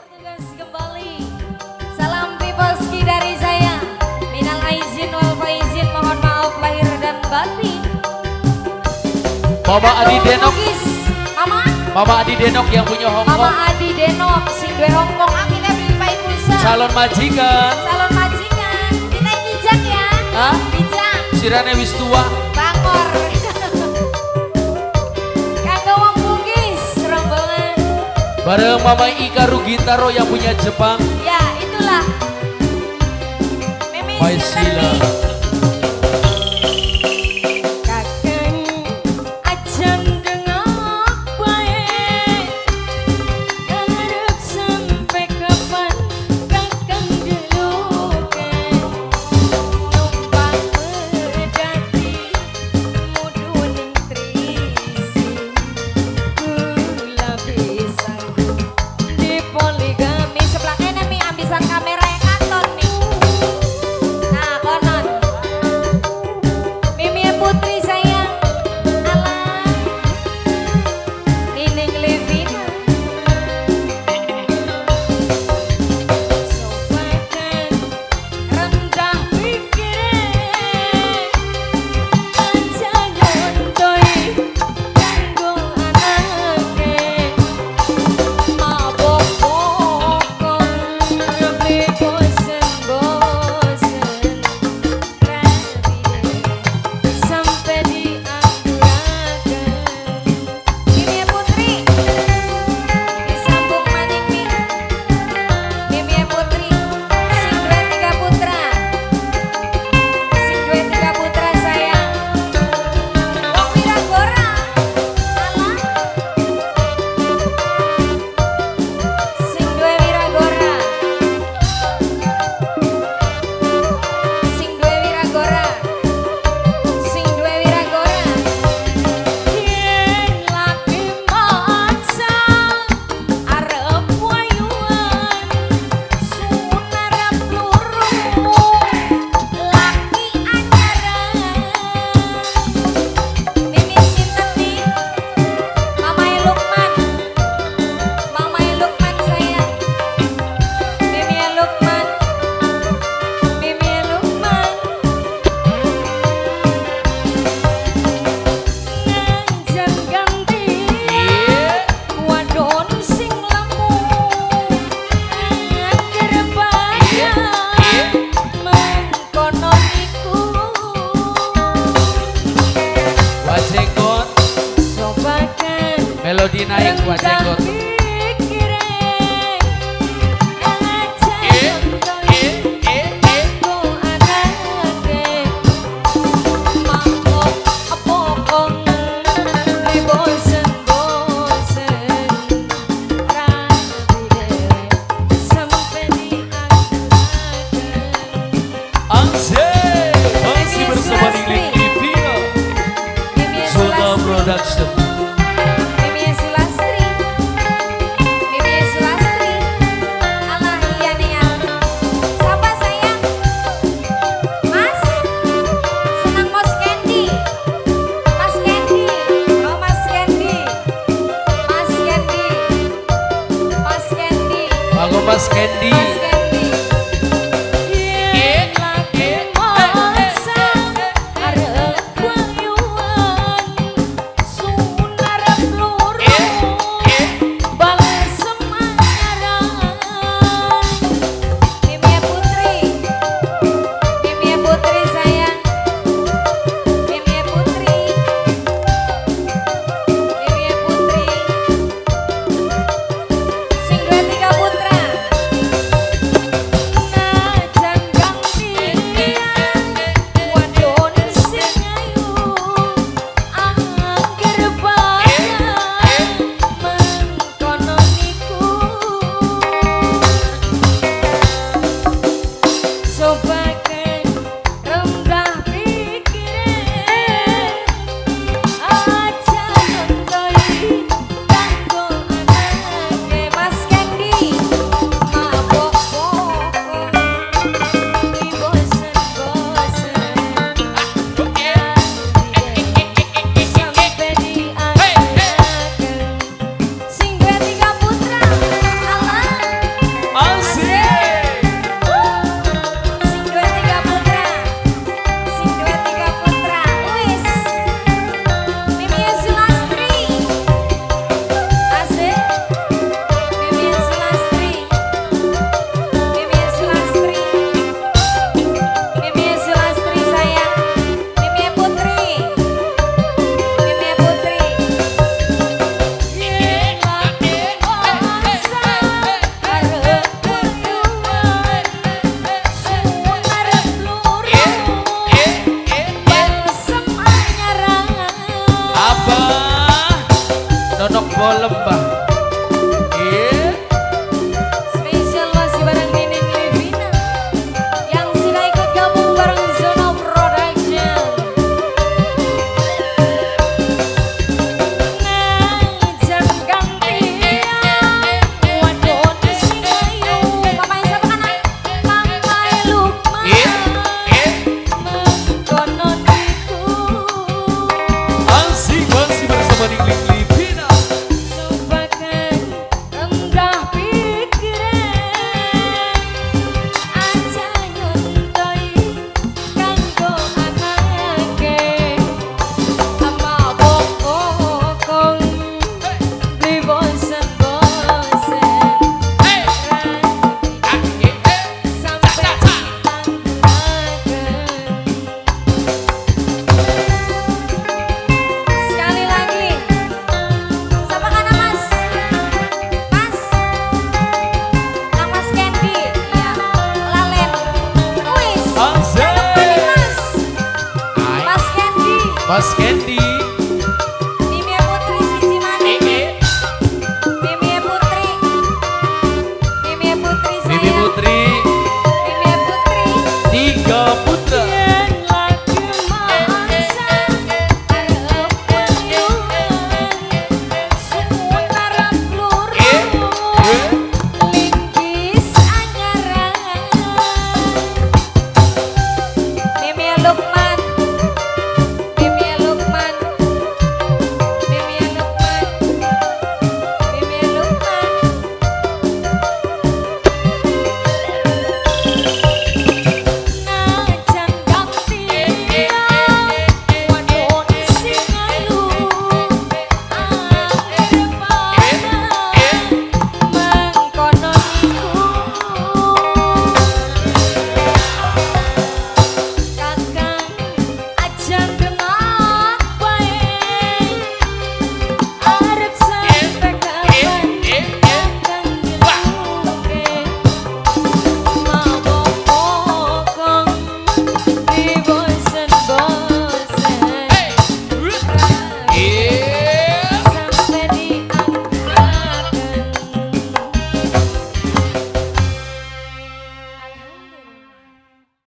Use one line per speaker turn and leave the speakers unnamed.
Tugas kembali. Salam Piposki dari saya. Minal aizin wal faizin, mohon maaf lahir dan batin.
Mama Adi Denok.
Mama
Adi Denok yang punya Hongkong.
Mama Adi Denok sing duwe Hongkong. Kita beli Pak Pulsa.
Calon majikan.
Calon majikan. Kita bijak ya.
Hah?
Bijak.
Sirane wis tua.
Bangor. Kagak wong Bugis, rombongan.
Bareng Mama Ika Rugintaro yang punya Jepang.
Ya, itulah. Mimi
Faisila.
Kakang ajan dengok bae. Harap sampai kapan kakang delukan. Numpang medati mudun trisi. Kula bisa di poligami sebelah kanan nih ambisan kamera yang kantor nih. Nah konon Mimi Putri sayang alah Nining Levina sobakan rendah pikiran aja nyontoi kanggo anake mabok bokong beli bosen-bosen rabide sampai diangurakan Mimi Putri disambung maning Mimi Putri sing duwe tiga putra sayang wong Wiragora alah sing duwe Wiragora sing duwe Wiragora sing duwe Wiragora yen laki maksa arep wayuan sunarep luru laki anyaran Mimi sinten nih Mamae Lukman sayang Mimi Lukman nganjan ganti wadon sing lemu angger bayang mengkono iku
Wajenggot.
sobakan
Melodi naik Wajenggot. Angse. Masih bersama Nining Livina. Zona Production.
Mimi Sulastri alah iya nih ya siapa sayang Mas senang Mas Candy Mas Candy oh Mas Candy
Aku Mas Candy.
Yen lagi maksa arep wayuan sunarep luru bales semangaran Mimi Putri sayang Mimi Putri sing duwe tiga putra
Jawa Lembah.
Spesial masih bareng Nining Livina yang sudah ikut gabung bareng Zona Production. Ngajar gantian wadon singayu Mamai siapa kan? Mamai Lukman mengkonon itu
Asik masih bersama Nining Livina.
Sumpakan rendah pikiran aja nyontoi kanggo anake ama bokong beli bosen-bosen sampai sekali lagi. Siapa kana Mas? Mas? Nang Mas Candy. Ya, Lalen. Wis.
Asik.
Mas. Mas Candy.
Mas